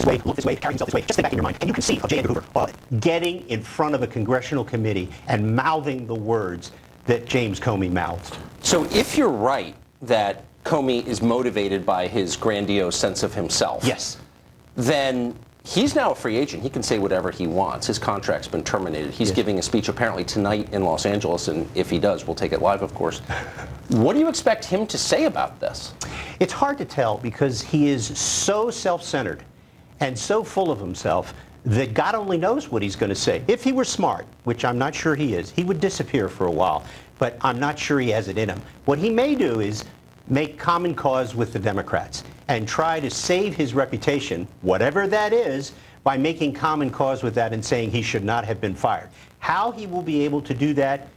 this way, look this way, carry himself this way. Just think back in your mind, and you can see how J. Edgar Hoover getting in front of a congressional committee and mouthing the words that James Comey mouthed. So if you're right that Comey is motivated by his grandiose sense of himself, yes, then he's now a free agent. He can say whatever he wants. His contract's been terminated. He's giving a speech apparently tonight in Los Angeles, and if he does, we'll take it live, of course. What do you expect him to say about this? It's hard to tell because he is so self-centered and so full of himself that God only knows what he's going to say. If he were smart, which I'm not sure he is, he would disappear for a while, but I'm not sure he has it in him. What he may do is make common cause with the Democrats and try to save his reputation, whatever that is, by making common cause with that and saying he should not have been fired. How he will be able to do that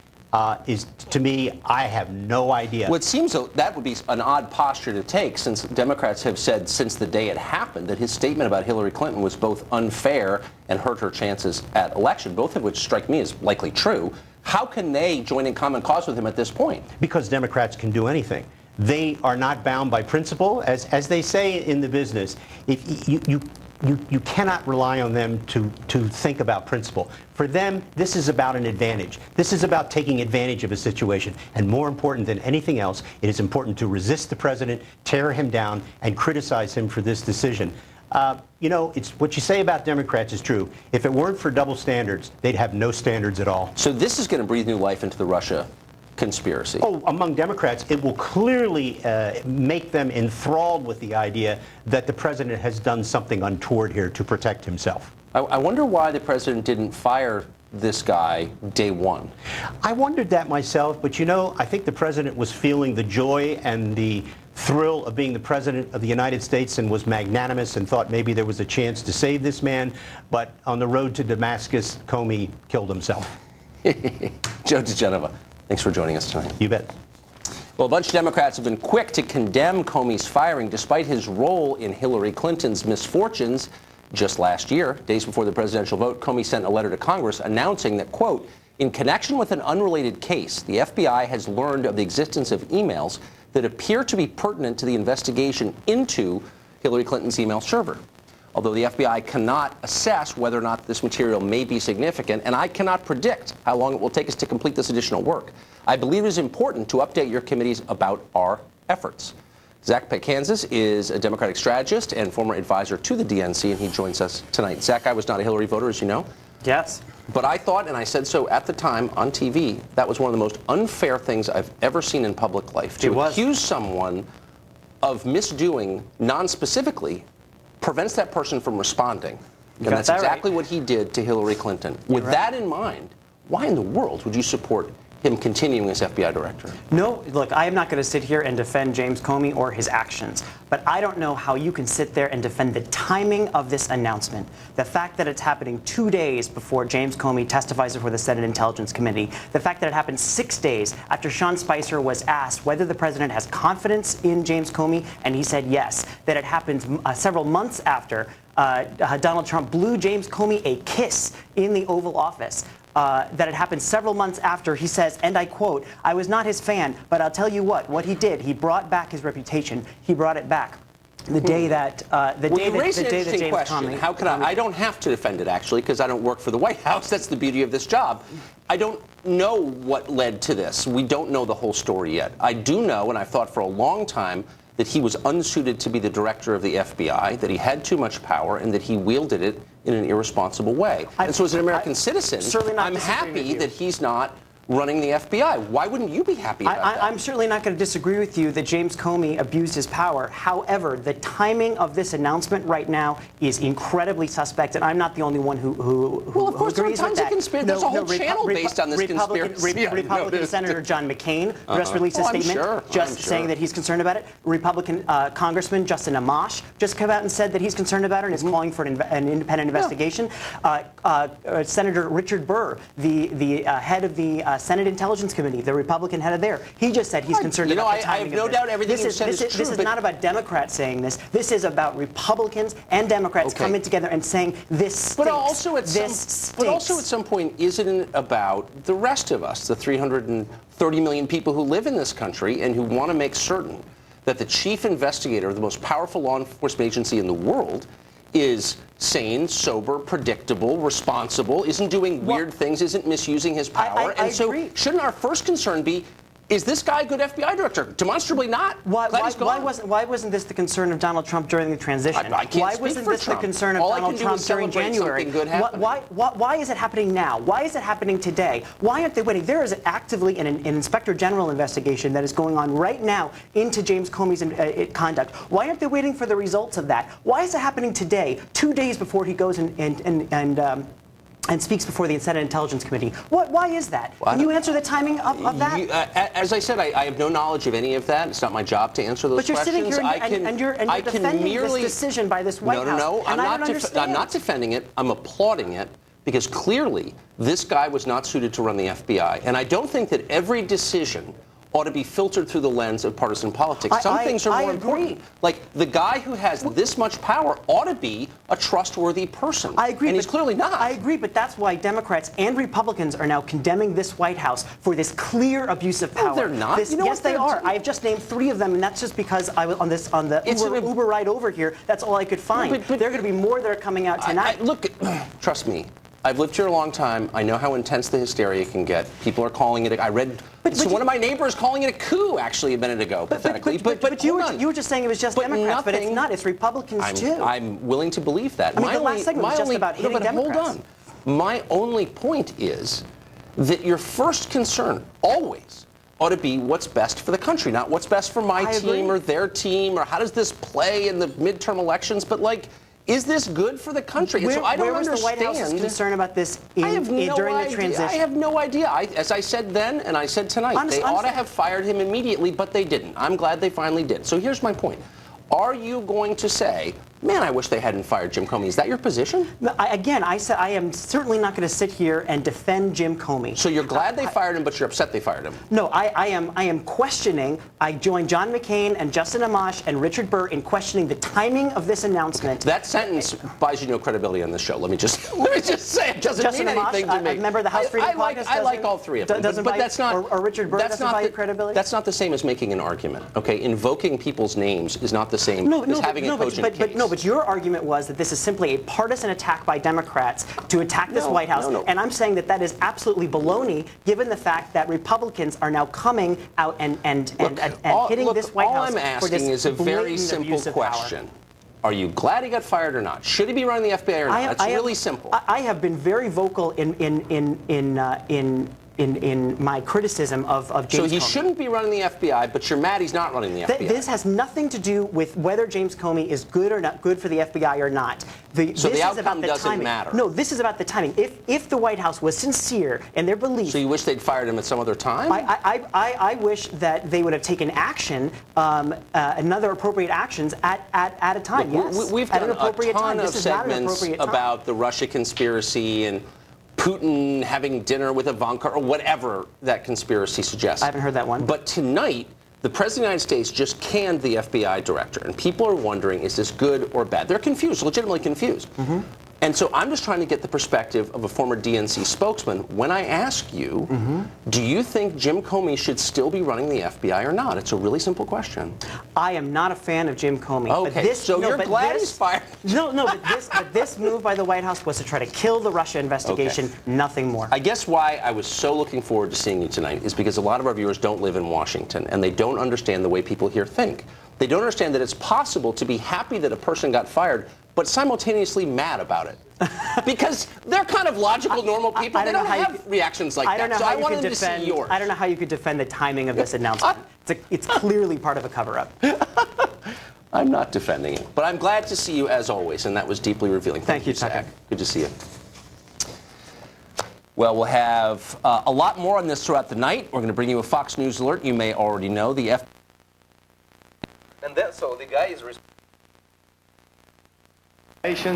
is, to me, I have no idea. Well, it seems that would be an odd posture to take, since Democrats have said since the day it happened that his statement about Hillary Clinton was both unfair and hurt her chances at election, both of which strike me as likely true. How can they join in common cause with him at this point? Because Democrats can do anything. They are not bound by principle, as they say in the business. If you cannot rely on them to think about principle. For them, this is about an advantage. This is about taking advantage of a situation. And more important than anything else, it is important to resist the president, tear him down, and criticize him for this decision. You know, it's what you say about Democrats is true. If it weren't for double standards, they'd have no standards at all. So this is going to breathe new life into the Russia conspiracy. Oh, among Democrats, it will clearly make them enthralled with the idea that the president has done something untoward here to protect himself. I wonder why the president didn't fire this guy day one. I wondered that myself, but you know, I think the president was feeling the joy and the thrill of being the president of the United States and was magnanimous and thought maybe there was a chance to save this man. But on the road to Damascus, Comey killed himself. Joe DeGenova, thanks for joining us tonight. You bet. Well, a bunch of Democrats have been quick to condemn Comey's firing despite his role in Hillary Clinton's misfortunes. Just last year, days before the presidential vote, Comey sent a letter to Congress announcing that, quote, in connection with an unrelated case, the FBI has learned of the existence of emails that appear to be pertinent to the investigation into Hillary Clinton's email server. Although the FBI cannot assess whether or not this material may be significant, and I cannot predict how long it will take us to complete this additional work, I believe it is important to update your committees about our efforts. Zach Kansas is a Democratic strategist and former advisor to the DNC, and he joins us tonight. Zach, I was not a Hillary voter, as you know. Yes. But I thought, and I said so at the time on TV, that was one of the most unfair things I've ever seen in public life. To accuse someone of misdoing non-specifically prevents that person from responding. And that's exactly what he did to Hillary Clinton. With that in mind, why in the world would you support him continuing as FBI director? No, look, I am not going to sit here and defend James Comey or his actions, but I don't know how you can sit there and defend the timing of this announcement. The fact that it's happening 2 days before James Comey testifies before the Senate Intelligence Committee, the fact that it happened 6 days after Sean Spicer was asked whether the president has confidence in James Comey, and he said yes, that it happened several months after Donald Trump blew James Comey a kiss in the Oval Office. That it happened several months after he says, and I quote, I was not his fan, but I'll tell you what he did, he brought back his reputation. He brought it back. The day that James question. How can I don't have to defend it, actually, because I don't work for the White House. That's the beauty of this job. I don't know what led to this. We don't know the whole story yet. I do know, and I've thought for a long time, that he was unsuited to be the director of the FBI, that he had too much power, and that he wielded it in an irresponsible way. And so as an American citizen, I'm happy that he's not running the FBI. Why wouldn't you be happy about that? I'm certainly not going to disagree with you that James Comey abused his power. However, the timing of this announcement right now is incredibly suspect, and I'm not the only one who well, of course, agrees with that. There are tons of conspiracies. There's a whole channel based on this conspiracy. Republican Senator John McCain just released a statement saying that he's concerned about it. Republican Congressman Justin Amash just came out and said that he's concerned about it and is calling for an independent investigation. Senator Richard Burr, the head of the Senate Intelligence Committee, the Republican head of there, he just said he's concerned about the timing of this. I have no doubt everything you said is true. This is not about Democrats saying this. This is about Republicans and Democrats coming together and saying this stinks. But also at some point, isn't it about the rest of us, the 330 million people who live in this country and who want to make certain that the chief investigator of the most powerful law enforcement agency in the world is sane, sober, predictable, responsible, isn't doing weird things, isn't misusing his power. I and so agree. shouldn't our first concern be, is this guy a good FBI director? Demonstrably not. Why wasn't this the concern of Donald Trump during the transition? I can't why speak wasn't for this Trump. the concern of All I Donald can do Trump is during celebrate January? something good happening. Why is it happening now? Why is it happening today? Why aren't they waiting? There is actively an Inspector General investigation that is going on right now into James Comey's conduct. Why aren't they waiting for the results of that? Why is it happening today, 2 days before he goes and speaks before the Senate Intelligence Committee? Why is that? Can you answer the timing of that? As I said, I have no knowledge of any of that. It's not my job to answer those But you're questions. sitting here and you're defending this decision by this White House. No. I'm not defending it. I'm applauding it because clearly this guy was not suited to run the FBI. And I don't think that every decision ought to be filtered through the lens of partisan politics. Some things are more important. Like the guy who has this much power ought to be a trustworthy person. I agree. And he's clearly not. I agree, but that's why Democrats and Republicans are now condemning this White House for this clear abuse of power. No, they're not. Yes, they are. I've just named 3 of them, and that's just because I was on the Uber ride over here. That's all I could find. But there are going to be more that are coming out tonight. Look, trust me. I've lived here a long time. I know how intense the hysteria can get. People are calling it. One of my neighbors calling it a coup actually a minute ago, pathetically. But you were just saying it was just Democrats, but it's not. It's Republicans too. I'm willing to believe that. I mean, the last segment was just about hitting Democrats. Hold on. My only point is that your first concern always ought to be what's best for the country, not what's best for my team or their team, or how does this play in the midterm elections, but like, is this good for the country? Where was the White House's concern about this during the transition? I have no idea. As I said then, and I said tonight, they ought to have fired him immediately, but they didn't. I'm glad they finally did. So here's my point. Are you going to say, man, I wish they hadn't fired Jim Comey? Is that your position? I said I am certainly not going to sit here and defend Jim Comey. So you're glad they fired him, but you're upset they fired him? No, I am questioning. I joined John McCain and Justin Amash and Richard Burr in questioning the timing of this announcement. That sentence buys you no credibility on this show. Let me just say it doesn't mean anything to me. A member of the House Freedom Caucus. I like all 3 of them, but that's not. Or Richard Burr doesn't buy your credibility. That's not the same as making an argument. Okay, invoking people's names is not the same as having a cogent case. But your argument was that this is simply a partisan attack by Democrats to attack this White House. No. And I'm saying that is absolutely baloney, given the fact that Republicans are now coming out and hitting this White House. All I'm asking is a very simple question. Are you glad he got fired or not? Should he be running the FBI or not? It's really simple. I have been very vocal in my criticism of James Comey. So he shouldn't be running the FBI, but you're mad he's not running the FBI. This has nothing to do with whether James Comey is good or not, good for the FBI or not. So the outcome doesn't matter. No, this is about the timing. If the White House was sincere in their belief. So you wish they'd fired him at some other time? I wish that they would have taken action, another appropriate actions at a time. Look, yes, we've done a ton of segments about the Russia conspiracy and Putin having dinner with Ivanka or whatever that conspiracy suggests. I haven't heard that one. But tonight, the President of the United States just canned the FBI director, and people are wondering, is this good or bad? They're confused, legitimately confused. Mm-hmm. And so I'm just trying to get the perspective of a former DNC spokesman. When I ask you, do you think Jim Comey should still be running the FBI or not? It's a really simple question. I am not a fan of Jim Comey. Okay, you're glad he's fired. But this move by the White House was to try to kill the Russia investigation, nothing more. I guess why I was so looking forward to seeing you tonight is because a lot of our viewers don't live in Washington, and they don't understand the way people here think. They don't understand that it's possible to be happy that a person got fired, but simultaneously mad about it. Because they're kind of logical, normal people. They don't have reactions like that. So I wanted to see yours. I don't know how you could defend the timing of this announcement. It's clearly part of a cover-up. I'm not defending it. But I'm glad to see you, as always, and that was deeply revealing. Thank you, Tucker. Good to see you. Well, we'll have a lot more on this throughout the night. We're going to bring you a Fox News alert. You may already know the And then, so the guy is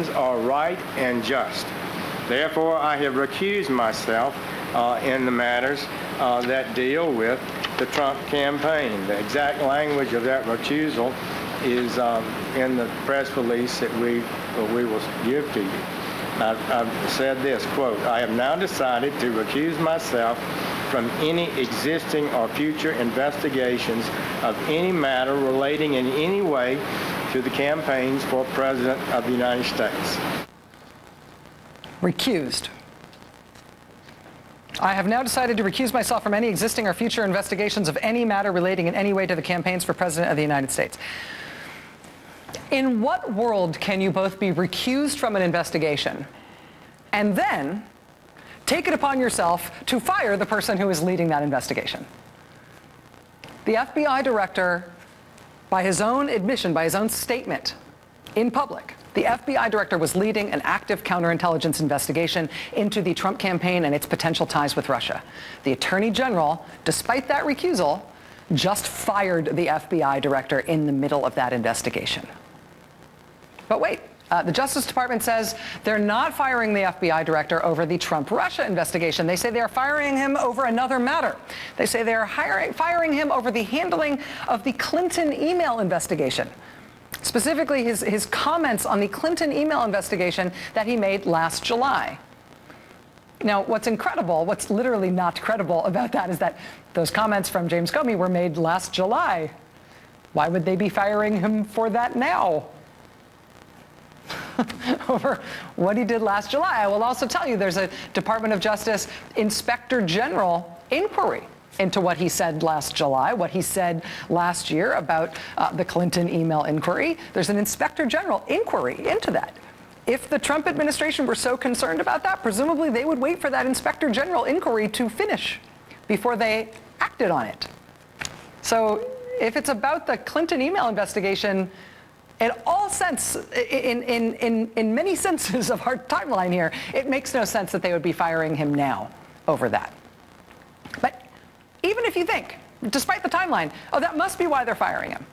are right and just. Therefore, I have recused myself in the matters that deal with the Trump campaign. The exact language of that recusal is in the press release that we will give to you. I've said this, quote, I have now decided to recuse myself from any existing or future investigations of any matter relating in any way to the campaigns for President of the United States. Recused. I have now decided to recuse myself from any existing or future investigations of any matter relating in any way to the campaigns for President of the United States. In what world can you both be recused from an investigation and then take it upon yourself to fire the person who is leading that investigation? The FBI director, by his own admission, by his own statement in public, the FBI director was leading an active counterintelligence investigation into the Trump campaign and its potential ties with Russia. The Attorney General, despite that recusal, just fired the FBI director in the middle of that investigation. But wait, the Justice Department says they're not firing the FBI director over the Trump-Russia investigation. They say they are firing him over another matter. They say they are firing him over the handling of the Clinton email investigation. Specifically, his comments on the Clinton email investigation that he made last July. Now, what's incredible, what's literally not credible about that is that those comments from James Comey were made last July. Why would they be firing him for that now? Over what he did last July. I will also tell you there's a Department of Justice Inspector General inquiry into what he said last July, what he said last year about the Clinton email inquiry. There's an Inspector General inquiry into that. If the Trump administration were so concerned about that, presumably they would wait for that Inspector General inquiry to finish before they acted on it. So if it's about the Clinton email investigation, in many senses of our timeline here, it makes no sense that they would be firing him now over that. But even if you think, despite the timeline, oh, that must be why they're firing him.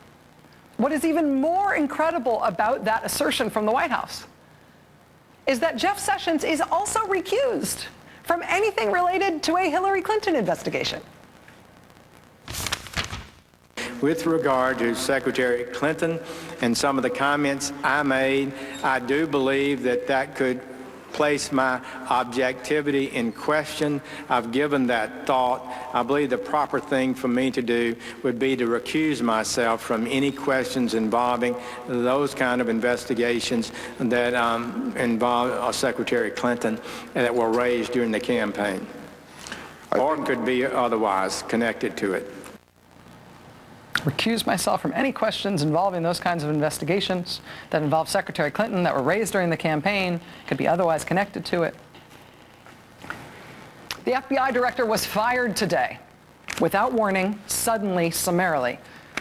What is even more incredible about that assertion from the White House is that Jeff Sessions is also recused from anything related to a Hillary Clinton investigation. With regard to Secretary Clinton and some of the comments I made, I do believe that that could place my objectivity in question. I've given that thought. I believe the proper thing for me to do would be to recuse myself from any questions involving those kind of investigations that involve Secretary Clinton that were raised during the campaign or could be otherwise connected to it. Recuse myself from any questions involving those kinds of investigations that involve Secretary Clinton that were raised during the campaign, could be otherwise connected to it. The FBI director was fired today without warning, suddenly, summarily,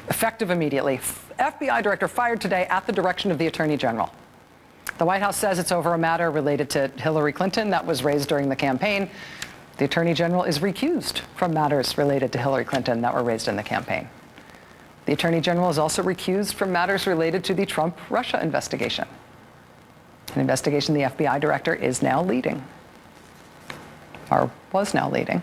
effective immediately. FBI director fired today at the direction of the Attorney General. The White House says it's over a matter related to Hillary Clinton that was raised during the campaign. The Attorney General is recused from matters related to Hillary Clinton that were raised in the campaign. The Attorney General is also recused from matters related to the Trump-Russia investigation, an investigation the FBI director is now leading, or was now leading.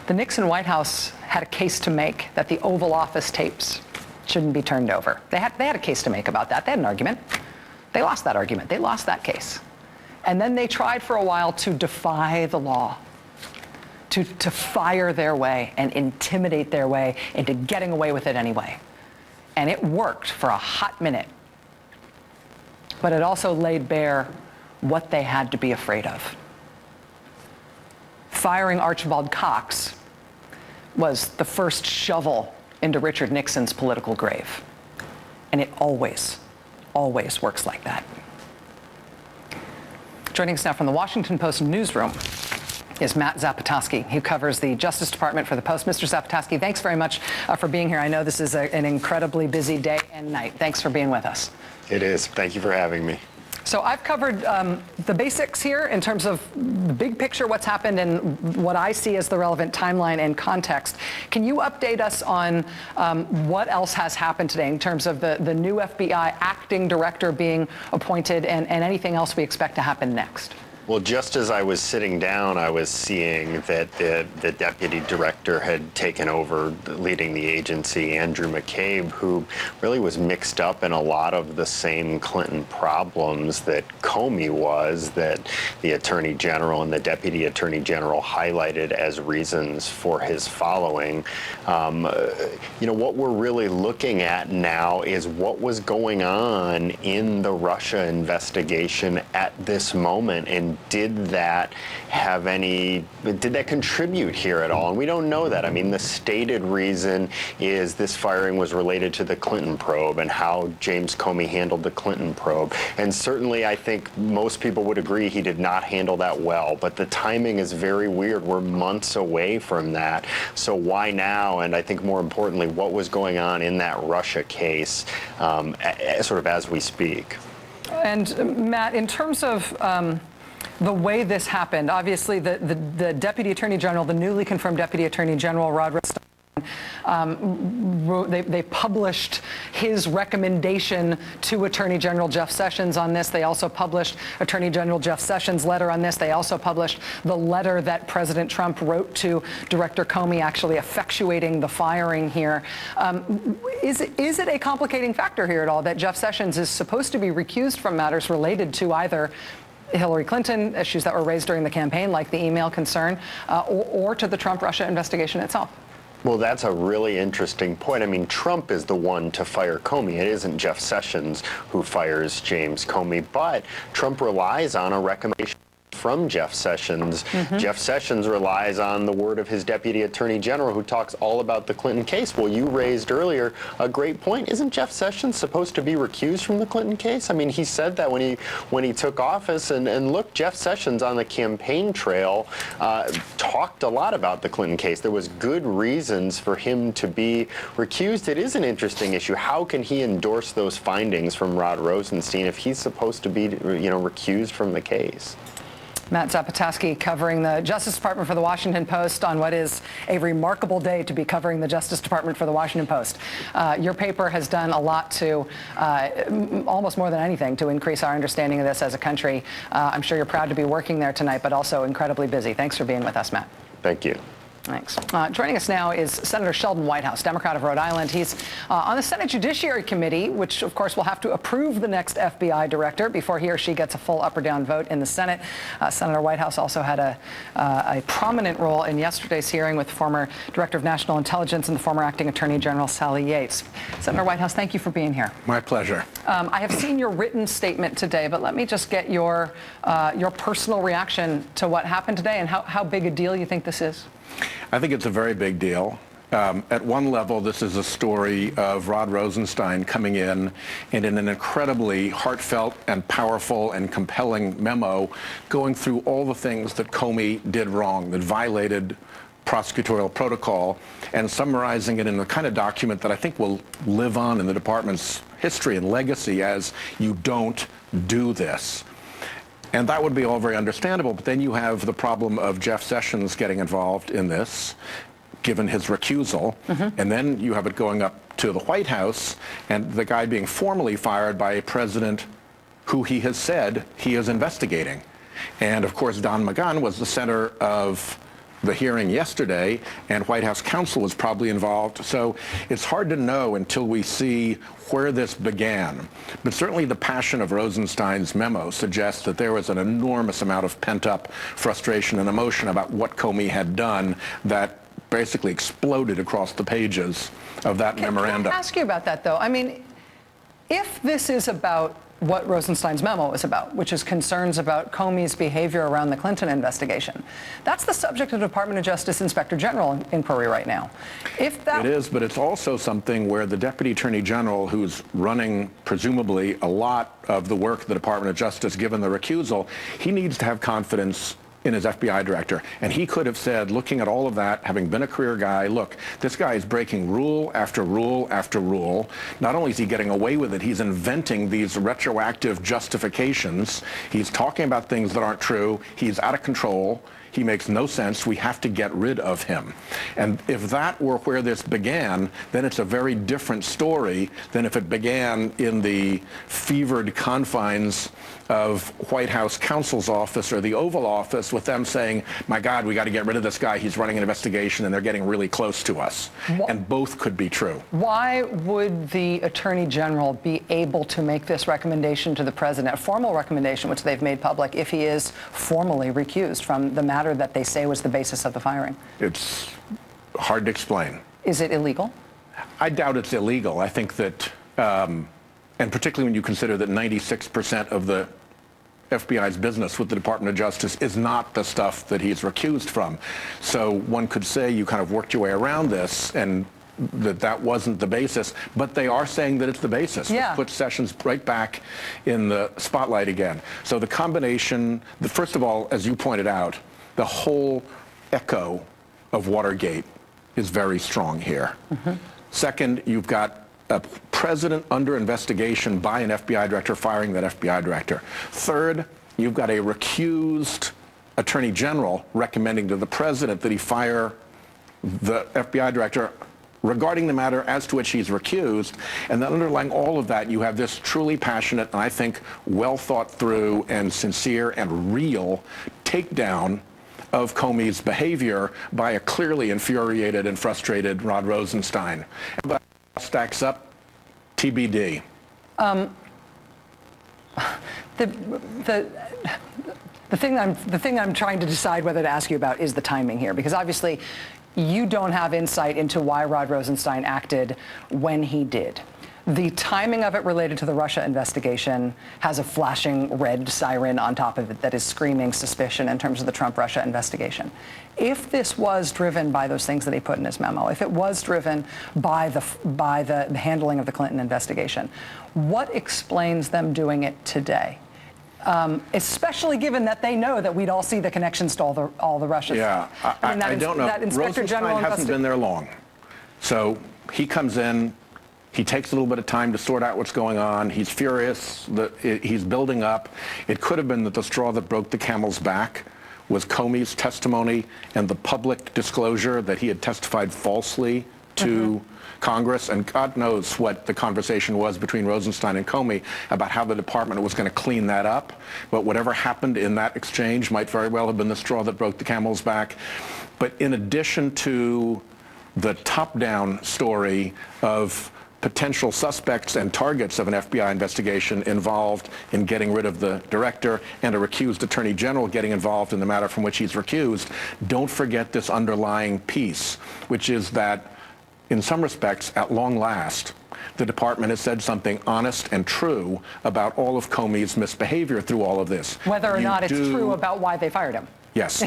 The Nixon White House had a case to make that the Oval Office tapes shouldn't be turned over. They had a case to make about that. They had an argument. They lost that argument. They lost that case. And then they tried for a while to defy the law, to fire their way and intimidate their way into getting away with it anyway. And it worked for a hot minute. But it also laid bare what they had to be afraid of. Firing Archibald Cox was the first shovel into Richard Nixon's political grave. And it always, always works like that. Joining us now from the Washington Post newsroom is Matt Zapotosky, who covers the Justice Department for the Post. Mr. Zapotosky, thanks very much for being here. I know this is an incredibly busy day and night. Thanks for being with us. It is. Thank you for having me. So I've covered the basics here in terms of the big picture, what's happened, and what I see as the relevant timeline and context. Can you update us on what else has happened today in terms of the new FBI acting director being appointed and anything else we expect to happen next? Well, just as I was sitting down, I was seeing that the deputy director had taken over leading the agency, Andrew McCabe, who really was mixed up in a lot of the same Clinton problems that Comey was, that the attorney general and the deputy attorney general highlighted as reasons for his following. What we're really looking at now is what was going on in the Russia investigation at this moment, and did that contribute here at all? And we don't know that. I mean, the stated reason is this firing was related to the Clinton probe and how James Comey handled the Clinton probe. And certainly I think most people would agree he did not handle that well, but the timing is very weird. We're months away from that. So why now? And I think more importantly, what was going on in that Russia case sort of as we speak? And Matt, in terms of the way this happened, obviously the Deputy Attorney General, the newly confirmed Deputy Attorney General, Rod Rosenstein, they published his recommendation to Attorney General Jeff Sessions on this. They also published Attorney General Jeff Sessions' letter on this. They also published the letter that President Trump wrote to Director Comey, actually effectuating the firing here. Is it a complicating factor here at all that Jeff Sessions is supposed to be recused from matters related to either Hillary Clinton, issues that were raised during the campaign, like the email concern, or to the Trump-Russia investigation itself? Well, that's a really interesting point. I mean, Trump is the one to fire Comey. It isn't Jeff Sessions who fires James Comey, but Trump relies on a recommendation from Jeff Sessions. Jeff Sessions relies on the word of his deputy attorney general, who talks all about the Clinton case. Well, you raised earlier a great point. Isn't Jeff Sessions supposed to be recused from the Clinton case? I mean, he said that when he took office, and look, Jeff Sessions on the campaign trail talked a lot about the Clinton case. There was good reasons for him to be recused. It is an interesting issue. How can he endorse those findings from Rod Rosenstein if he's supposed to be, recused from the case? Matt Zapataski covering the Justice Department for the Washington Post on what is a remarkable day to be covering the Justice Department for the Washington Post. Your paper has done a lot to, almost more than anything, to increase our understanding of this as a country. I'm sure you're proud to be working there tonight, but also incredibly busy. Thanks for being with us, Matt. Thank you. Thanks. Joining us now is Senator Sheldon Whitehouse, Democrat of Rhode Island. He's on the Senate Judiciary Committee, which, of course, will have to approve the next FBI director before he or she gets a full up or down vote in the Senate. Senator Whitehouse also had a prominent role in yesterday's hearing with former Director of National Intelligence and the former Acting Attorney General Sally Yates. Senator Whitehouse, thank you for being here. My pleasure. I have seen your written statement today, but let me just get your personal reaction to what happened today and how big a deal you think this is. I think it's a very big deal. At one level, this is a story of Rod Rosenstein coming in and in an incredibly heartfelt and powerful and compelling memo going through all the things that Comey did wrong, that violated prosecutorial protocol, and summarizing it in the kind of document that I think will live on in the department's history and legacy as you don't do this. And that would be all very understandable, but then you have the problem of Jeff Sessions getting involved in this, given his recusal, and then you have it going up to the White House, and the guy being formally fired by a president who he has said he is investigating. And of course, Don McGahn was the center of the hearing yesterday, and White House counsel was probably involved. So it's hard to know until we see where this began. But certainly the passion of Rosenstein's memo suggests that there was an enormous amount of pent-up frustration and emotion about what Comey had done that basically exploded across the pages of that memorandum. Can I ask you about that, though? I mean, if this is about what Rosenstein's memo is about, which is concerns about Comey's behavior around the Clinton investigation. That's the subject of the Department of Justice Inspector General inquiry right now. If that... It is, but it's also something where the Deputy Attorney General, who's running presumably a lot of the work of the Department of Justice given the recusal, he needs to have confidence in his FBI director. And he could have said, looking at all of that, having been a career guy, look, this guy is breaking rule after rule after rule. Not only is he getting away with it, he's inventing these retroactive justifications. He's talking about things that aren't true. He's out of control. He makes no sense. We have to get rid of him. And if that were where this began, then it's a very different story than if it began in the fevered confines of White House counsel's office or the Oval Office with them saying, my God, we got to get rid of this guy. He's running an investigation and they're getting really close to us. And both could be true. Why would the Attorney General be able to make this recommendation to the President, a formal recommendation which they've made public, if he is formally recused from the matter that they say was the basis of the firing? It's hard to explain. Is it illegal? I doubt it's illegal. I think that, and particularly when you consider that 96% of the FBI's business with the Department of Justice is not the stuff that he's recused from. So one could say you kind of worked your way around this and that wasn't the basis, but they are saying that it's the basis. Yeah. Which puts Sessions right back in the spotlight again. So the combination, first of all, as you pointed out, the whole echo of Watergate is very strong here. Mm-hmm. Second, you've got a president under investigation by an FBI director firing that FBI director. Third, you've got a recused attorney general recommending to the president that he fire the FBI director regarding the matter as to which he's recused. And then underlying all of that, you have this truly passionate and I think well thought through and sincere and real takedown of Comey's behavior by a clearly infuriated and frustrated Rod Rosenstein. But stacks up, TBD. The thing I'm trying to decide whether to ask you about is the timing here, because obviously you don't have insight into why Rod Rosenstein acted when he did. The timing of it related to the Russia investigation has a flashing red siren on top of it that is screaming suspicion in terms of the Trump-Russia investigation. If this was driven by those things that he put in his memo, if it was driven by the handling of the Clinton investigation, what explains them doing it today? Especially given that they know that we'd all see the connections to all the Russia stuff. Yeah, I don't know. That Inspector General hasn't been there long. So he comes in, he takes a little bit of time to sort out what's going on. He's furious. He's building up. It could have been that the straw that broke the camel's back was Comey's testimony and the public disclosure that he had testified falsely to Congress, and God knows what the conversation was between Rosenstein and Comey about how the department was going to clean that up. But whatever happened in that exchange might very well have been the straw that broke the camel's back. But in addition to the top-down story of potential suspects and targets of an FBI investigation involved in getting rid of the director and a recused attorney general getting involved in the matter from which he's recused, don't forget this underlying piece, which is that in some respects, at long last, the department has said something honest and true about all of Comey's misbehavior through all of this. Whether or not it's true about why they fired him. Yes,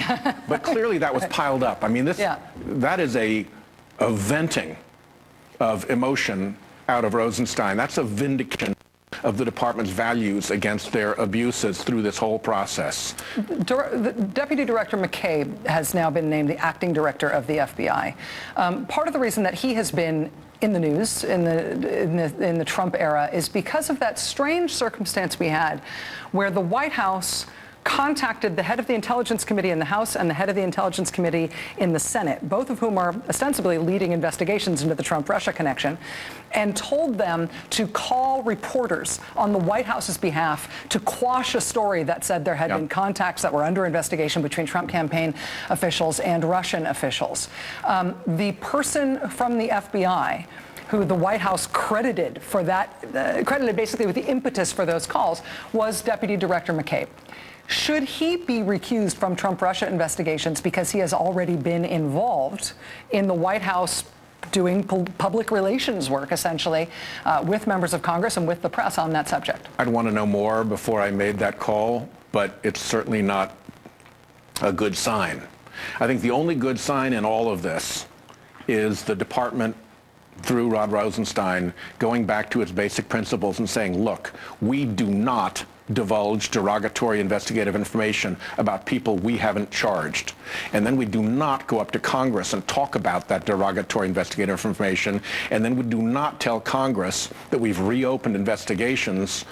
but clearly that was piled up. I mean, that is a venting of emotion out of Rosenstein. That's a vindication of the department's values against their abuses through this whole process. Deputy Director McCabe has now been named the acting director of the FBI. Part of the reason that he has been in the news in the Trump era is because of that strange circumstance we had where the White House contacted the head of the Intelligence Committee in the House and the head of the Intelligence Committee in the Senate, both of whom are ostensibly leading investigations into the Trump-Russia connection, and told them to call reporters on the White House's behalf to quash a story that said there had been contacts that were under investigation between Trump campaign officials and Russian officials. The person from the FBI who the White House credited for that, credited basically with the impetus for those calls, was Deputy Director McCabe. Should he be recused from Trump-Russia investigations because he has already been involved in the White House doing public relations work, essentially, with members of Congress and with the press on that subject? I'd want to know more before I made that call, but it's certainly not a good sign. I think the only good sign in all of this is the department, through Rod Rosenstein, going back to its basic principles and saying, look, we do not divulge derogatory investigative information about people we haven't charged. And then we do not go up to Congress and talk about that derogatory investigative information. And then we do not tell Congress that we've reopened investigations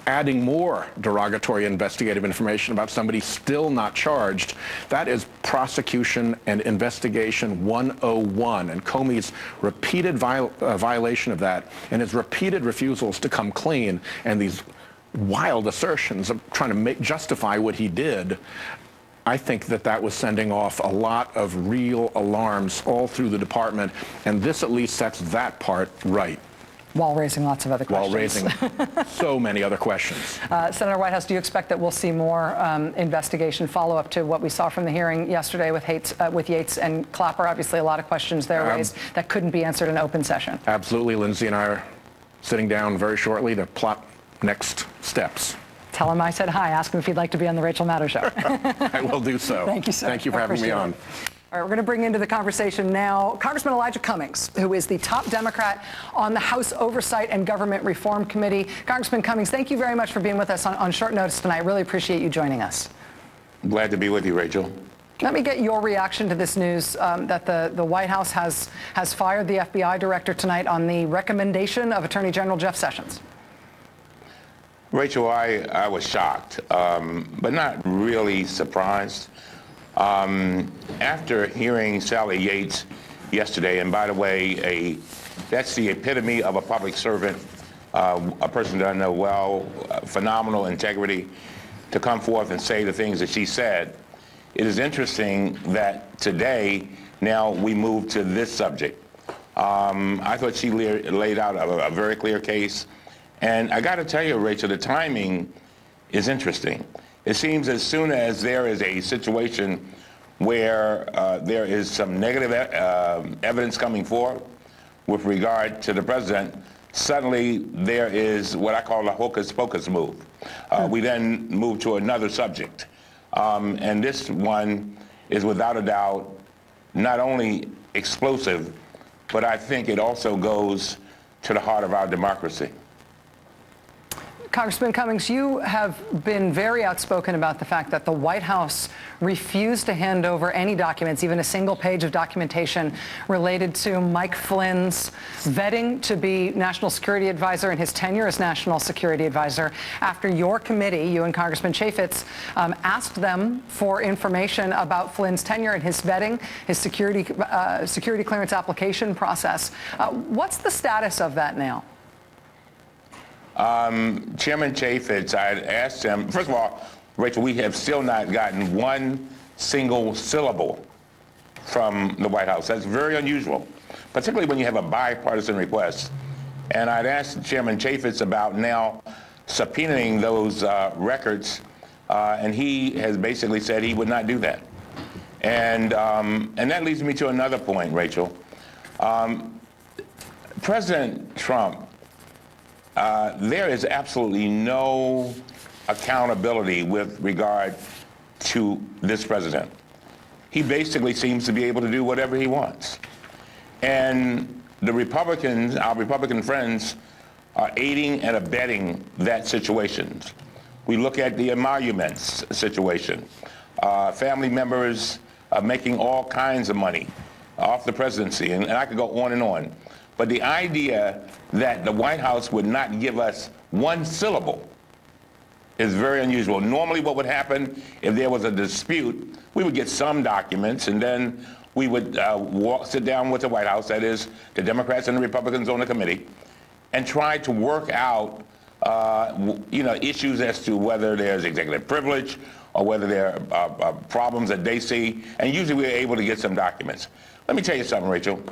adding more derogatory investigative information about somebody still not charged, that is prosecution and investigation 101. And Comey's repeated violation of that and his repeated refusals to come clean and these wild assertions of trying to justify what he did, I think that was sending off a lot of real alarms all through the department, and this at least sets that part right. While raising lots of other questions. While raising so many other questions. Senator Whitehouse, do you expect that we'll see more investigation follow-up to what we saw from the hearing yesterday with Yates and Clapper? Obviously, a lot of questions there raised that couldn't be answered in open session. Absolutely. Lindsay and I are sitting down very shortly to plot next steps. Tell him I said hi. Ask him if he'd like to be on the Rachel Maddow Show. I will do so. Thank you, sir. Thank you for having me on. All right, we're going to bring into the conversation now Congressman Elijah Cummings, who is the top Democrat on the House Oversight and Government Reform Committee. Congressman Cummings, thank you very much for being with us on short notice tonight. Really appreciate you joining us. Glad to be with you, Rachel. Let me get your reaction to this news that the White House has fired the FBI director tonight on the recommendation of Attorney General Jeff Sessions. Rachel, I was shocked, but not really surprised. After hearing Sally Yates yesterday, and by the way, that's the epitome of a public servant, a person that I know well, phenomenal integrity, to come forth and say the things that she said. It is interesting that today, now we move to this subject. I thought she laid out a very clear case. And I got to tell you, Rachel, the timing is interesting. It seems as soon as there is a situation where there is some negative evidence coming forward with regard to the president, suddenly there is what I call a hocus pocus move. We then move to another subject. And this one is without a doubt not only explosive, but I think it also goes to the heart of our democracy. Congressman Cummings, you have been very outspoken about the fact that the White House refused to hand over any documents, even a single page of documentation related to Mike Flynn's vetting to be National Security Advisor and his tenure as National Security Advisor after your committee, you and Congressman Chaffetz, asked them for information about Flynn's tenure and his vetting, his security clearance application process. What's the status of that now? Chairman Chaffetz, I had asked him, first of all, Rachel, we have still not gotten one single syllable from the White House. That's very unusual, particularly when you have a bipartisan request. And I'd asked Chairman Chaffetz about now subpoenaing those records, and he has basically said he would not do that. And that leads me to another point, Rachel. President Trump, there is absolutely no accountability with regard to this president. He basically seems to be able to do whatever he wants. And the Republicans, our Republican friends, are aiding and abetting that situation. We look at the emoluments situation. Family members are making all kinds of money off the presidency, and I could go on and on. But the idea that the White House would not give us one syllable is very unusual. Normally what would happen if there was a dispute, we would get some documents, and then we would sit down with the White House, that is, the Democrats and the Republicans on the committee, and try to work out issues as to whether there's executive privilege or whether there are problems that they see, and usually we're able to get some documents. Let me tell you something, Rachel.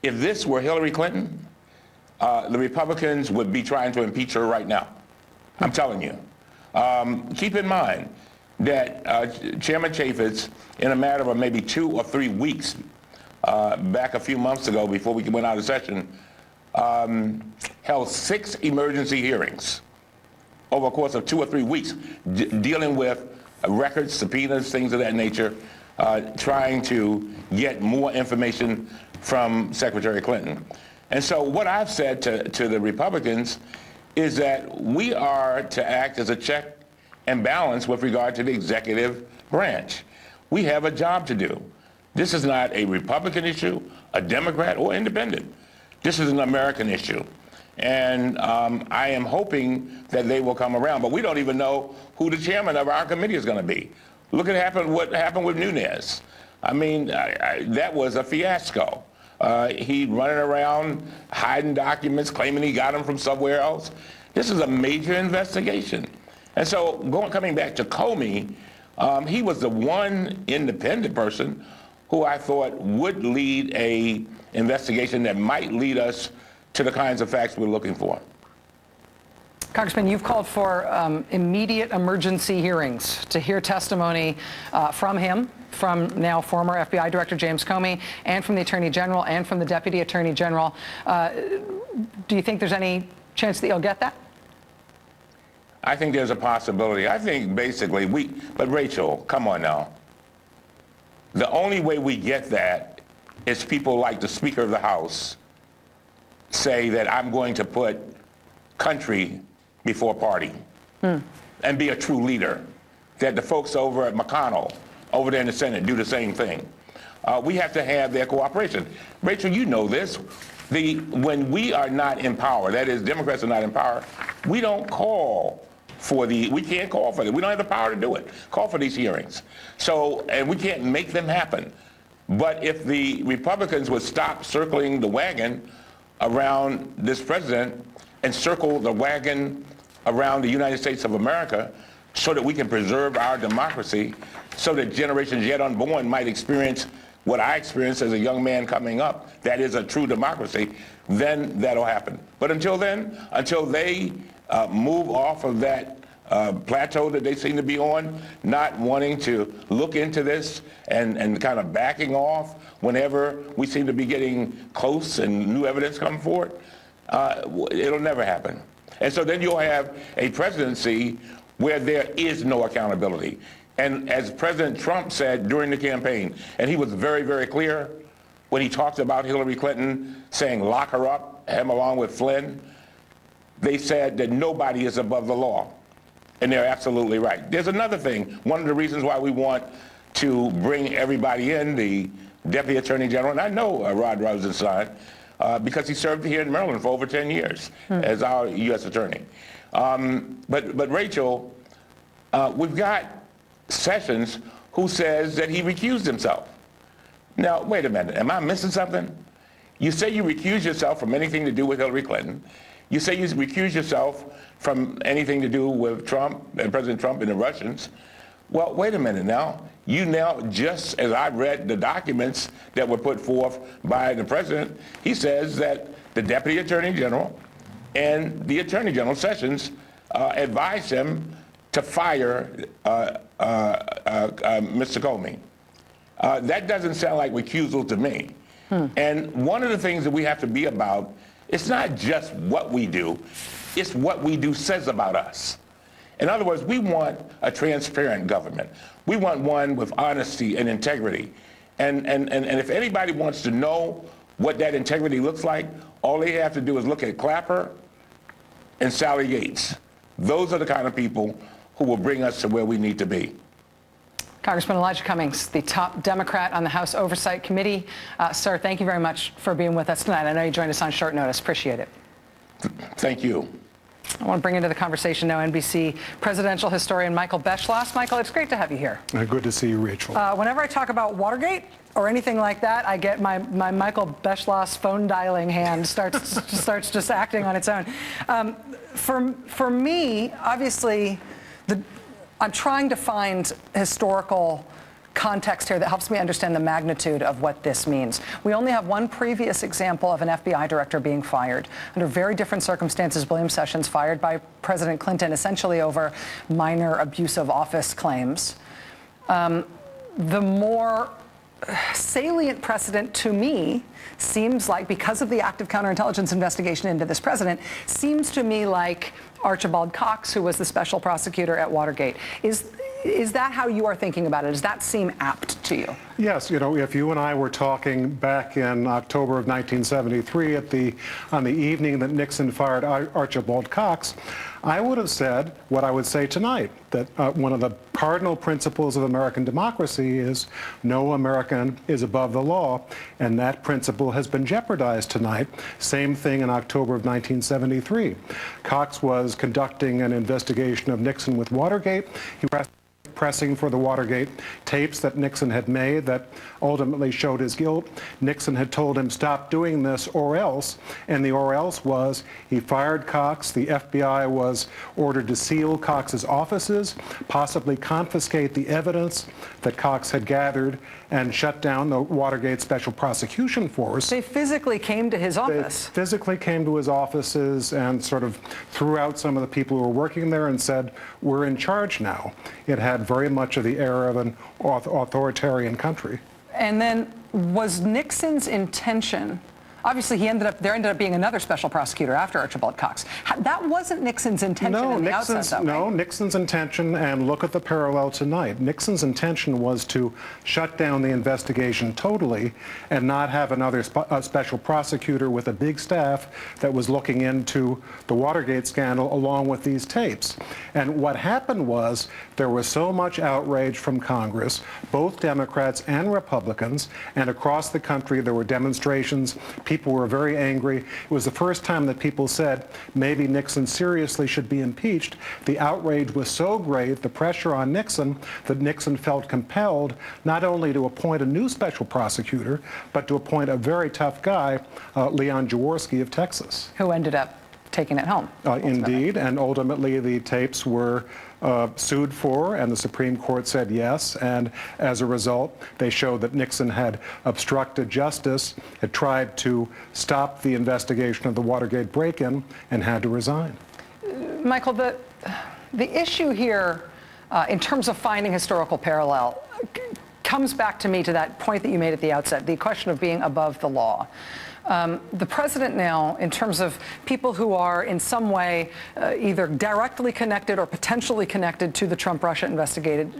If this were Hillary Clinton, the Republicans would be trying to impeach her right now. I'm telling you. Keep in mind that Chairman Chaffetz, in a matter of maybe 2 or 3 weeks, back a few months ago before we went out of session, held 6 emergency hearings over a course of 2 or 3 weeks, dealing with records, subpoenas, things of that nature, trying to get more information from Secretary Clinton. And so what I've said to the Republicans is that we are to act as a check and balance with regard to the executive branch. We have a job to do. This is not a Republican issue, a Democrat, or independent. This is an American issue. And I am hoping that they will come around. But we don't even know who the chairman of our committee is going to be. Look at what happened with Nunes. I mean, that was a fiasco. He running around hiding documents, claiming he got them from somewhere else. This is a major investigation. And so coming back to Comey, he was the one independent person who I thought would lead a investigation that might lead us to the kinds of facts we're looking for. Congressman, you've called for immediate emergency hearings to hear testimony from him, from now former FBI Director James Comey, and from the Attorney General and from the Deputy Attorney General. Do you think there's any chance that you'll get that? I think there's a possibility. I think basically but Rachel, come on now. The only way we get that is people like the Speaker of the House say that I'm going to put country before party and be a true leader. That the folks over at McConnell, over there in the Senate, do the same thing. We have to have their cooperation. Rachel, you know this. When we are not in power, that is, Democrats are not in power, we don't call for we can't call for it. We don't have the power to do it. Call for these hearings. So, and we can't make them happen. But if the Republicans would stop circling the wagon around this president and circle the wagon around the United States of America so that we can preserve our democracy, so that generations yet unborn might experience what I experienced as a young man coming up, that is a true democracy, then that'll happen. But until then, until they move off of that plateau that they seem to be on, not wanting to look into this and kind of backing off whenever we seem to be getting close and new evidence come forward, it'll never happen. And so then you'll have a presidency where there is no accountability. And as President Trump said during the campaign, and he was very, very clear when he talked about Hillary Clinton saying lock her up, him along with Flynn, they said that nobody is above the law. And they're absolutely right. There's another thing. One of the reasons why we want to bring everybody in, the Deputy Attorney General, and I know Rod Rosenstein, because he served here in Maryland for over 10 years as our U.S. Attorney. But Rachel, we've got Sessions who says that he recused himself. Now, wait a minute. Am I missing something? You say you recuse yourself from anything to do with Hillary Clinton. You say you recuse yourself from anything to do with Trump and President Trump and the Russians. Well, wait a minute now. You now, just as I read the documents that were put forth by the president, he says that the Deputy Attorney General and the Attorney General, Sessions, advised him to fire Mr. Comey. That doesn't sound like recusal to me. And one of the things that we have to be about, it's not just what we do, it's what we do says about us. In other words, we want a transparent government. We want one with honesty and integrity. And if anybody wants to know what that integrity looks like, all they have to do is look at Clapper and Sally Yates. Those are the kind of people who will bring us to where we need to be. Congressman Elijah Cummings, the top Democrat on the House Oversight Committee. Sir, thank you very much for being with us tonight. I know you joined us on short notice. Appreciate it. Thank you. I want to bring into the conversation now NBC presidential historian Michael Beschloss. Michael, it's great to have you here. Good to see you, Rachel. Whenever I talk about Watergate or anything like that, I get my Michael Beschloss phone dialing hand starts just acting on its own. For me, obviously, I'm trying to find historical context here that helps me understand the magnitude of what this means. We only have one previous example of an FBI director being fired. Under very different circumstances, William Sessions fired by President Clinton essentially over minor abuse of office claims. The more salient precedent to me seems like, because of the active counterintelligence investigation into this president, seems to me like Archibald Cox, who was the special prosecutor at Watergate. Is that how you are thinking about it? Does that seem apt to you? Yes, if you and I were talking back in October of 1973 on the evening that Nixon fired Archibald Cox, I would have said what I would say tonight, that one of the cardinal principles of American democracy is no American is above the law, and that principle has been jeopardized tonight. Same thing in October of 1973. Cox was conducting an investigation of Nixon with Watergate. He was pressing for the Watergate tapes that Nixon had made that ultimately showed his guilt. Nixon had told him, stop doing this or else, and the or else was he fired Cox. The FBI was ordered to seal Cox's offices, possibly confiscate the evidence that Cox had gathered, and shut down the Watergate Special Prosecution Force. They physically came to his office. They physically came to his offices and sort of threw out some of the people who were working there and said, we're in charge now. It had very much of the air of an authoritarian country. And then was Nixon's intention, obviously there ended up being another special prosecutor after Archibald Cox. That wasn't Nixon's intention in the outset, though, right? No, Nixon's intention, and look at the parallel tonight, Nixon's intention was to shut down the investigation totally and not have another special prosecutor with a big staff that was looking into the Watergate scandal along with these tapes. And what happened was there was so much outrage from Congress, both Democrats and Republicans, and across the country there were demonstrations. People were very angry. It was the first time that people said maybe Nixon seriously should be impeached. The outrage was so great, the pressure on Nixon, that Nixon felt compelled not only to appoint a new special prosecutor, but to appoint a very tough guy, Leon Jaworski of Texas. Who ended up taking it home. Indeed, and ultimately the tapes were sued for, and the Supreme Court said yes, and as a result, they showed that Nixon had obstructed justice, had tried to stop the investigation of the Watergate break-in, and had to resign. Michael, the issue here, in terms of finding historical parallel, comes back to me to that point that you made at the outset, the question of being above the law. The president now, in terms of people who are in some way either directly connected or potentially connected to the Trump-Russia investigation,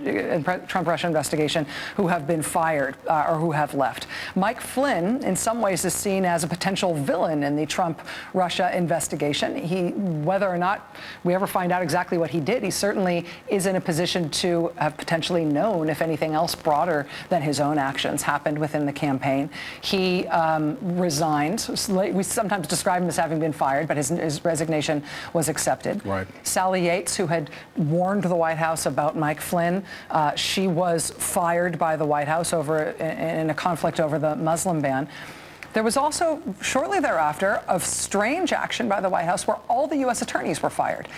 who have been fired or who have left. Mike Flynn, in some ways, is seen as a potential villain in the Trump-Russia investigation. Whether or not we ever find out exactly what he did, he certainly is in a position to have potentially known if anything else broader than his own actions happened within the campaign. He resigned. We sometimes describe him as having been fired, but his resignation was accepted. Right. Sally Yates, who had warned the White House about Mike Flynn, she was fired by the White House in a conflict over the Muslim ban. There was also, shortly thereafter, of strange action by the White House where all the U.S. attorneys were fired.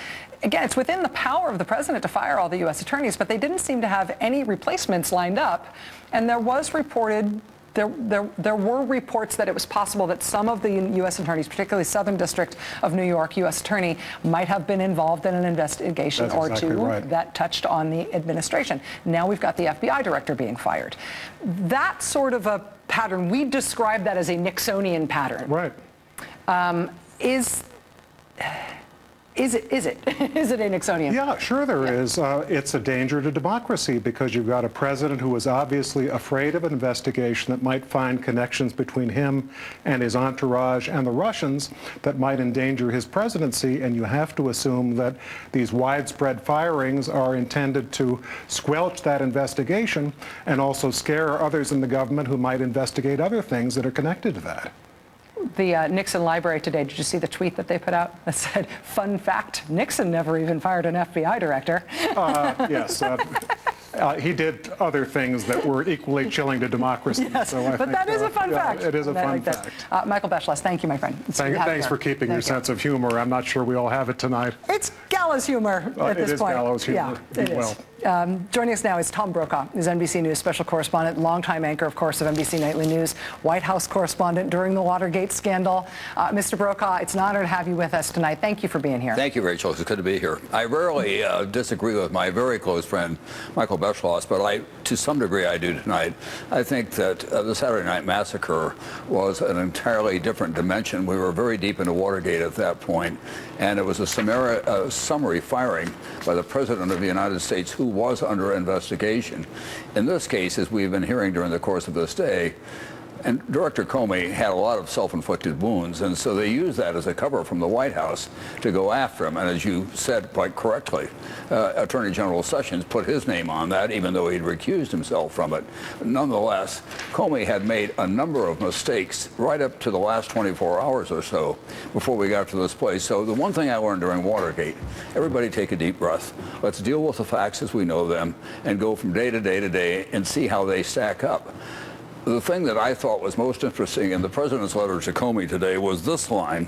Again, it's within the power of the president to fire all the U.S. attorneys, but they didn't seem to have any replacements lined up, and there was reported. There were reports that it was possible that some of the U.S. attorneys, particularly Southern District of New York U.S. Attorney, might have been involved in an investigation or two that touched on the administration. Now we've got the FBI director being fired. That sort of a pattern, we describe that as a Nixonian pattern. Right. Is it a Nixonian? Yeah, sure there is. It's a danger to democracy because you've got a president who is obviously afraid of an investigation that might find connections between him and his entourage and the Russians that might endanger his presidency, and you have to assume that these widespread firings are intended to squelch that investigation and also scare others in the government who might investigate other things that are connected to that. The Nixon Library today, did you see the tweet that they put out that said, fun fact, Nixon never even fired an FBI director? Yes. He did other things that were equally chilling to democracy. Yes, so but that is a fun fact. It is a fun fact. Michael Beschloss, thank you, my friend. Thanks for keeping your sense of humor. I'm not sure we all have it tonight. It's gallows humor at this point. It is gallows humor. Yeah, it is. Joining us now is Tom Brokaw, who's NBC News special correspondent, longtime anchor, of course, of NBC Nightly News, White House correspondent during the Watergate scandal. Mr. Brokaw, it's an honor to have you with us tonight. Thank you for being here. Thank you, Rachel. It's good to be here. I rarely disagree with my very close friend, Michael Beschloss, but to some degree, I do tonight. I think that the Saturday Night Massacre was an entirely different dimension. We were very deep into Watergate at that point, and it was a summary firing by the President of the United States, who was under investigation. In this case, as we've been hearing during the course of this day, and Director Comey had a lot of self-inflicted wounds, and so they used that as a cover from the White House to go after him. And as you said quite correctly, Attorney General Sessions put his name on that, even though he'd recused himself from it. Nonetheless, Comey had made a number of mistakes right up to the last 24 hours or so before we got to this place. So the one thing I learned during Watergate, everybody take a deep breath. Let's deal with the facts as we know them and go from day to day to day and see how they stack up. The thing that I thought was most interesting in the president's letter to Comey today was this line: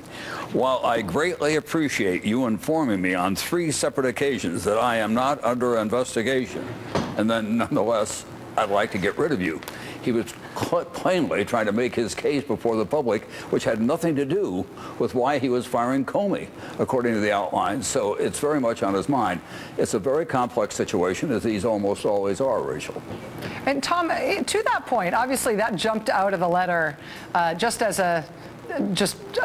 while I greatly appreciate you informing me on 3 separate occasions that I am not under investigation, and then nonetheless, I'd like to get rid of you. He was plainly trying to make his case before the public, which had nothing to do with why he was firing Comey, according to the outline. So it's very much on his mind. It's a very complex situation, as these almost always are, Rachel. And Tom, to that point, obviously that jumped out of the letter just as a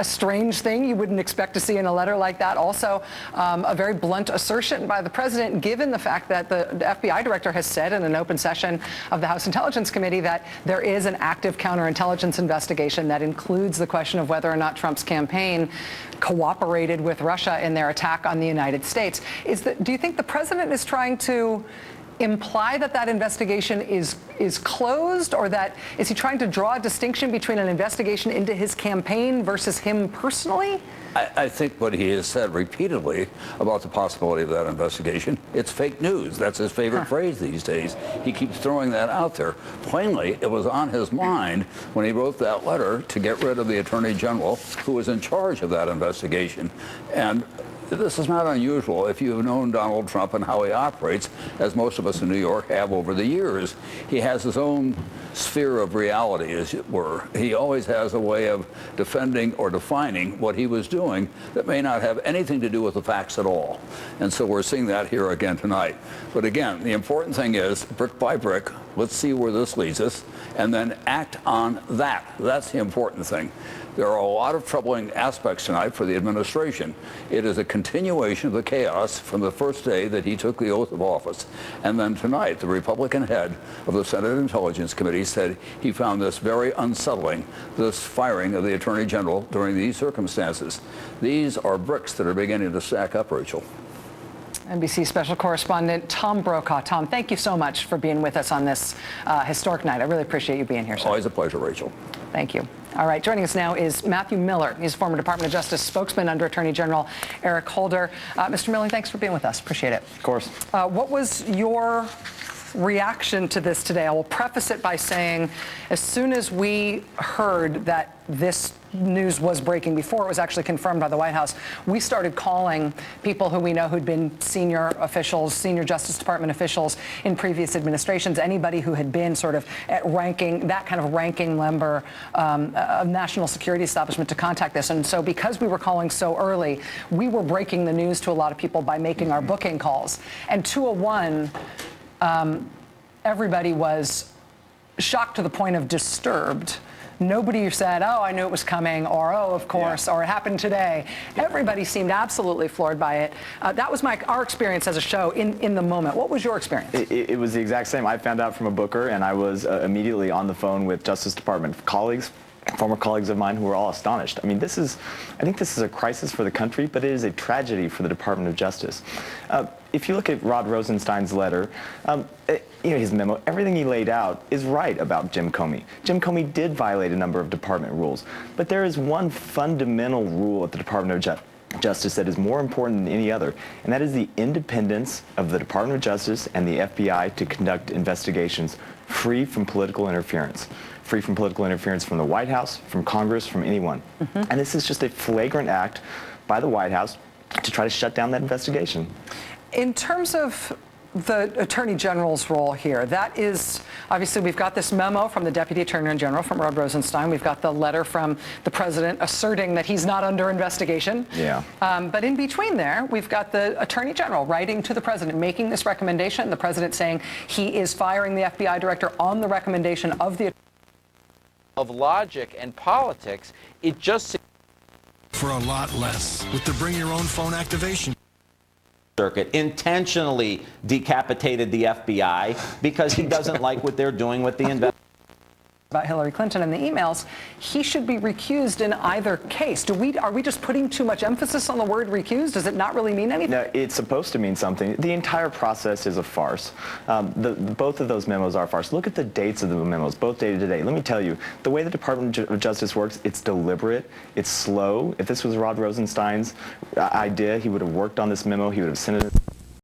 strange thing you wouldn't expect to see in a letter like that. Also, a very blunt assertion by the president, given the fact that the FBI director has said in an open session of the House Intelligence Committee that there is an active counterintelligence investigation that includes the question of whether or not Trump's campaign cooperated with Russia in their attack on the United States. Do you think the president is trying to imply that that investigation is closed, or that is he trying to draw a distinction between an investigation into his campaign versus him personally? I think what he has said repeatedly about the possibility of that investigation, it's fake news. That's his favorite phrase these days. He keeps throwing that out there. Plainly, it was on his mind when he wrote that letter to get rid of the Attorney General who was in charge of that investigation. And this is not unusual if you've known Donald Trump and how he operates, as most of us in New York have over the years. He has his own sphere of reality, as it were. He always has a way of defending or defining what he was doing that may not have anything to do with the facts at all. And so we're seeing that here again tonight. But again, the important thing is, brick by brick, let's see where this leads us, and then act on that. That's the important thing. There are a lot of troubling aspects tonight for the administration. It is a continuation of the chaos from the first day that he took the oath of office. And then tonight, the Republican head of the Senate Intelligence Committee said he found this very unsettling, this firing of the Attorney General during these circumstances. These are bricks that are beginning to stack up, Rachel. NBC special correspondent Tom Brokaw. Tom, thank you so much for being with us on this historic night. I really appreciate you being here, sir. Always a pleasure, Rachel. Thank you. All right, joining us now is Matthew Miller. He's former Department of Justice spokesman under Attorney General Eric Holder. Mr. Miller, thanks for being with us. Appreciate it. Of course. What was your reaction to this today? I will preface it by saying, as soon as we heard that this news was breaking, before it was actually confirmed by the White House, we started calling people who we know who'd been senior officials, senior Justice Department officials in previous administrations, anybody who had been sort of at ranking, that kind of ranking member of national security establishment to contact this. And so because we were calling so early, we were breaking the news to a lot of people by making our booking calls. And 201, everybody was shocked to the point of disturbed. Nobody said, oh, I knew it was coming, or oh, of course, or it happened today. Everybody seemed absolutely floored by it. That was our experience as a show in the moment. What was your experience? It was the exact same. I found out from a booker, and I was immediately on the phone with Justice Department colleagues, former colleagues of mine, who were all astonished. I mean, I think this is a crisis for the country, but it is a tragedy for the Department of Justice. If you look at Rod Rosenstein's letter, his memo, everything he laid out is right about Jim Comey. Jim Comey did violate a number of department rules, but there is one fundamental rule at the Department of Justice that is more important than any other, and that is the independence of the Department of Justice and the FBI to conduct investigations free from political interference. Free from political interference from the White House, from Congress, from anyone. And this is just a flagrant act by the White House to try to shut down that investigation. In terms of the Attorney General's role here, that is, obviously we've got this memo from the Deputy Attorney General, from Rod Rosenstein. We've got the letter from the President asserting that he's not under investigation. Yeah. But in between there, we've got the Attorney General writing to the President, making this recommendation, the President saying he is firing the FBI Director on the recommendation of the Of logic and politics, it just for a lot less with the Bring Your Own Phone activation. Circuit intentionally decapitated the FBI because he doesn't like what they're doing with the investigation about Hillary Clinton and the emails, he should be recused in either case. Are we just putting too much emphasis on the word recused? Does it not really mean anything? No, it's supposed to mean something. The entire process is a farce. Both of those memos are a farce. Look at the dates of the memos, both dated today. Let me tell you, the way the Department of Justice works, it's deliberate, it's slow. If this was Rod Rosenstein's idea, he would have worked on this memo, he would have sent it